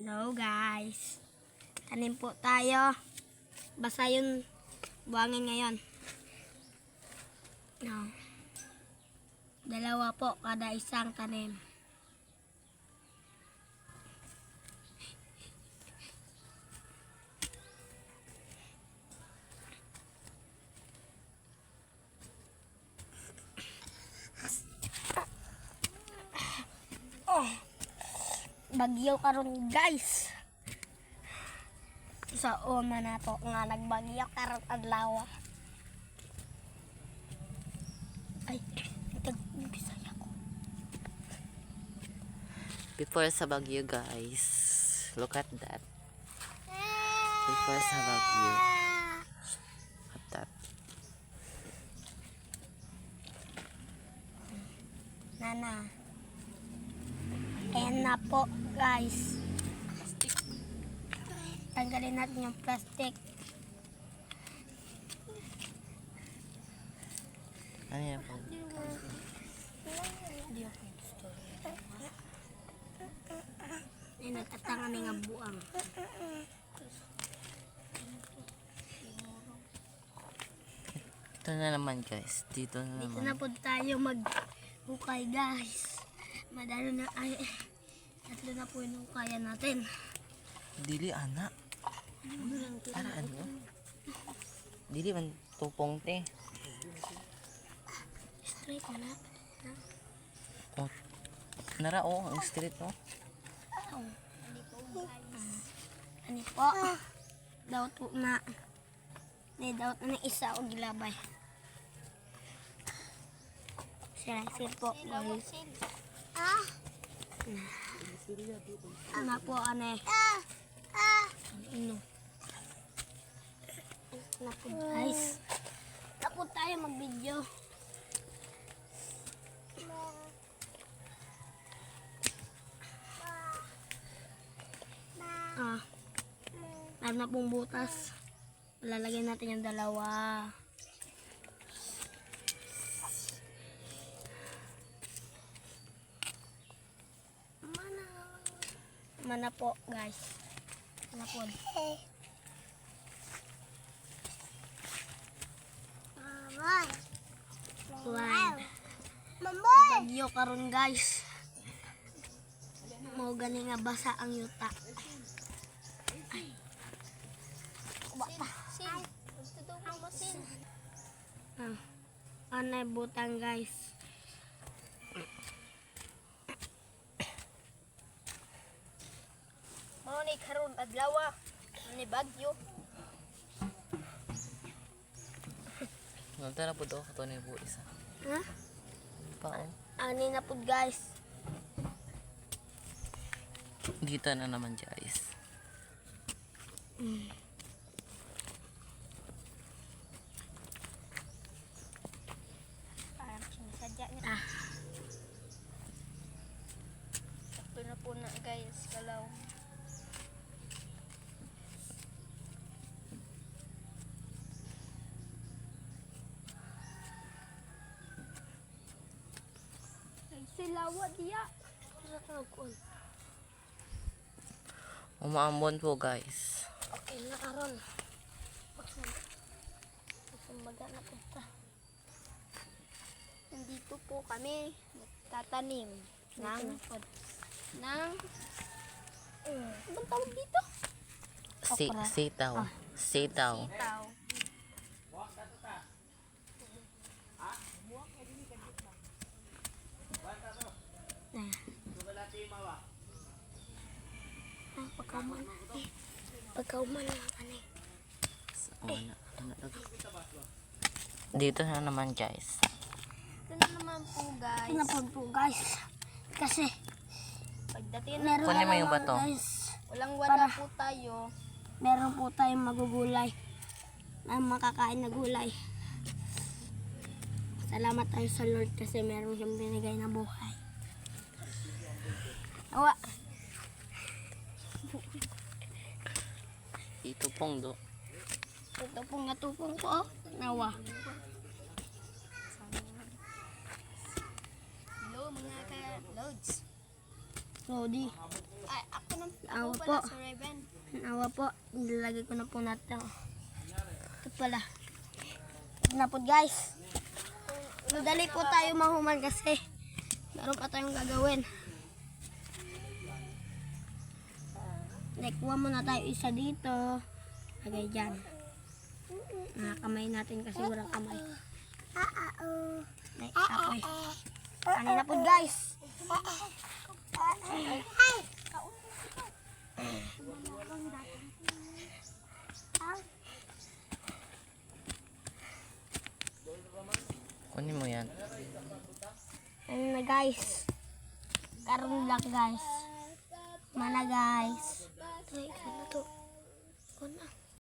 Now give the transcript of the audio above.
Hello guys. Tanim po tayo. Basa yung buhangin ngayon. No. Dalawa po kada isang tanim. Bagyo karon guys. Sa una na to nga nagbagyo karon adlaw. Ay, Bisaya ko. Before sa Baguio, guys. Look at that. Before sa Baguio. Look at that. Nana. Ayan na po guys. Tanggalin natin yung plastic. Ano yan po? Ay, nagkatangan nga buang. Ito na naman, guys. Dito na Dito naman. na po tayo maghukay guys. Madalo na ay. Tatlo na po yung hukayan natin. Dili, anak. Para ano? Dili man tupong te. Straight na na. Oh. Nara, oh. Ang street, oh. Ano po? Daw to na. Daw to na isa o gilabay. Sir po guys. Ano po ane? Ano? Ano po guys? Tapos tayo mag-video. Meron na pong butas. Lalagyan natin yung dalawa. Mana po guys. Mana po. Wow. Bagyo karon guys. Mau gani nga basa ang yuta. Ay. Bata. Anay butang guys. Mao ni karon adlaw ni bagyo. Nanta na po daw. Ito na yung isa. Ha? Pao. Ani na pud guys. Dito na naman, guys. Parang sinasadya niya. Sakto na po na guys. Kalaw. Silawa dia. Umaambon po, guys. Okay na karon. Sumbaga na po ta. Nandito po kami tatanim ng anong tawag dito? Okra. Sitaw. Sitaw. Sitaw. Pagkauman. Pagkauman na kani. Dito na naman, guys. Ito na naman po guys. Ito na po guys. Kasi pagdating meron Kunin mo yung bato. Guys, walang wala po tayo. Meron po tayong magugulay. Na makakain na gulay. Salamat tayo sa Lord kasi meron siyang binigay na buhay. Awa. Ito pong do. Ito pong natupong ko. Nawa. Hello mga ka-loads. Lodi. Ay, ako awa po. Awa po. Nilagay ko na po natin. Ito pala. Ito na po guys. Madali po tayo mahuman kasi meron pa tayong gagawin. Kuha muna tayo isa dito. Lagay dyan. Kamay natin kasi walang kamay. Apoy. Kanina po guys. Kunin mo yan. Ayun na guys. Karoon lang guys. Mana guys. Ay, ano to? Ano?